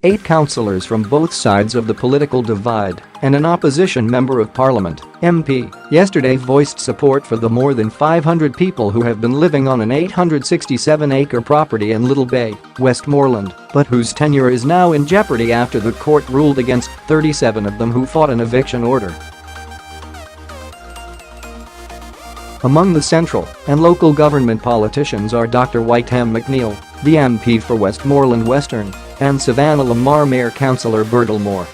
8 councillors from both sides of the political divide and an opposition member of parliament, MP, yesterday voiced support for the more than 500 people who have been living on an 867-acre property in Little Bay, Westmoreland, but whose tenure is now in jeopardy after the court ruled against 37 of them who fought an eviction order. Among the central and local government politicians are Dr Wykeham McNeill, the MP for Westmoreland Western, and Savanna-la-Mar Mayor Councillor Bertel.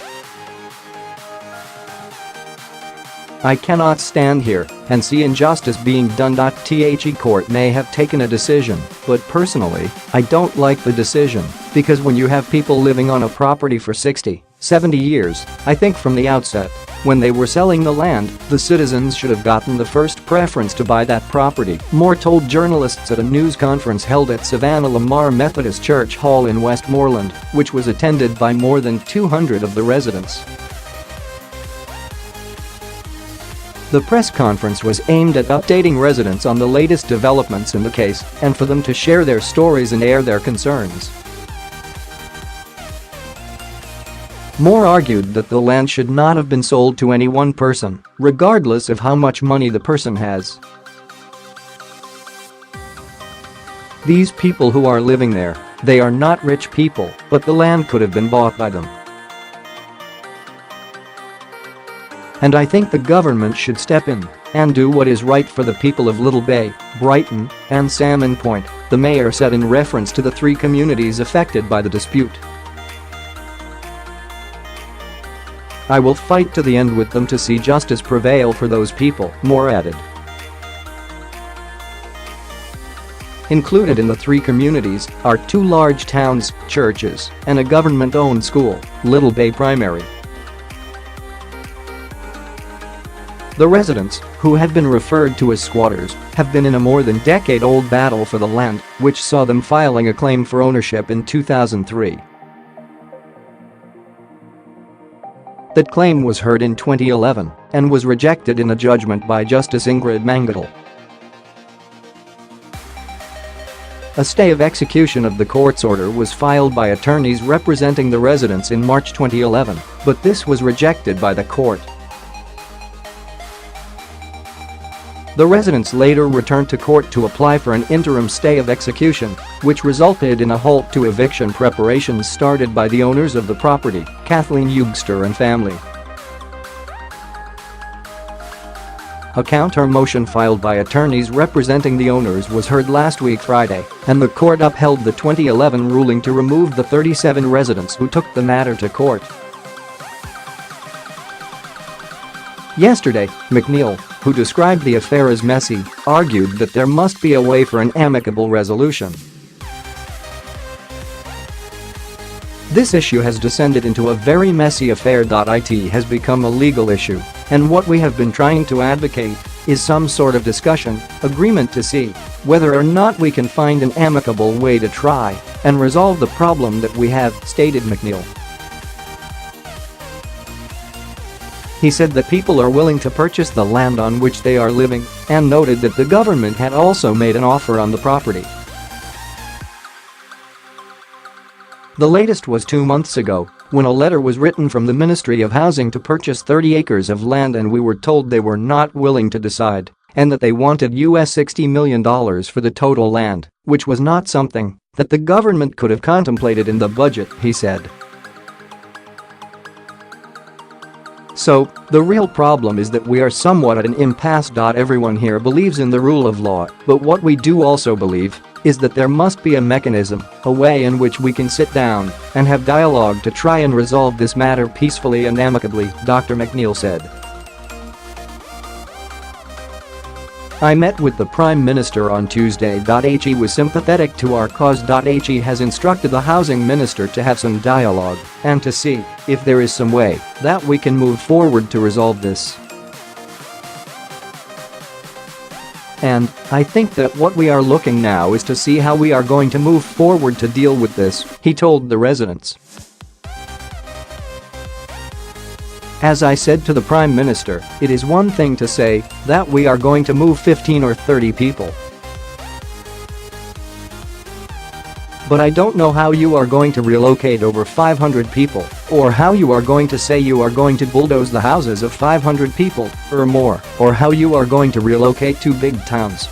I cannot stand here and see injustice being done. The court may have taken a decision, but personally, I don't like the decision, because when you have people living on a property for 60, 70 years, I think from the outset, when they were selling the land, the citizens should have gotten the first preference to buy that property, Moore told journalists at a news conference held at Savanna-la-Mar Methodist Church Hall in Westmoreland, which was attended by more than 200 of the residents. The press conference was aimed at updating residents on the latest developments in the case and for them to share their stories and air their concerns. Moore argued that the land should not have been sold to any one person, regardless of how much money the person has. These people who are living there, they are not rich people, but the land could have been bought by them. And I think the government should step in and do what is right for the people of Little Bay, Brighton, and Salmon Point, the mayor said in reference to the 3 communities affected by the dispute. I will fight to the end with them to see justice prevail for those people, Moore added. Included in the 3 communities are 2 large towns, churches, and a government-owned school, Little Bay Primary. The residents, who had been referred to as squatters, have been in a more than decade-old battle for the land, which saw them filing a claim for ownership in 2003. That claim was heard in 2011 and was rejected in a judgment by Justice Ingrid Mangatal.A. A stay of execution of the court's order was filed by attorneys representing the residents in March 2011, but this was rejected by the court. The residents later returned to court to apply for an interim stay of execution, which resulted in a halt to eviction preparations started by the owners of the property, Kathleen Eugster and family. A counter motion filed by attorneys representing the owners was heard last week Friday, and the court upheld the 2011 ruling to remove the 37 residents who took the matter to court. Yesterday, McNeill, who described the affair as messy, argued that there must be a way for an amicable resolution. This issue has descended into a very messy affair.It has become a legal issue, and what we have been trying to advocate is some sort of discussion, agreement to see whether or not we can find an amicable way to try and resolve the problem that we have, stated McNeill. He said that people are willing to purchase the land on which they are living and noted that the government had also made an offer on the property. The latest was 2 months ago, when a letter was written from the Ministry of Housing to purchase 30 acres of land, and we were told they were not willing to decide and that they wanted $60 million for the total land, which was not something that the government could have contemplated in the budget, he said. So, the real problem is that we are somewhat at an impasse. Everyone here believes in the rule of law, but what we do also believe is that there must be a mechanism, a way in which we can sit down and have dialogue to try and resolve this matter peacefully and amicably, Dr. McNeill said. I met with the Prime Minister on Tuesday. He was sympathetic to our cause. He has instructed the Housing Minister to have some dialogue and to see if there is some way that we can move forward to resolve this. And I think that what we are looking now is to see how we are going to move forward to deal with this, he told the residents. As I said to the Prime Minister, it is one thing to say that we are going to move 15 or 30 people. But I don't know how you are going to relocate over 500 people, or how you are going to say you are going to bulldoze the houses of 500 people or more, or how you are going to relocate to big towns.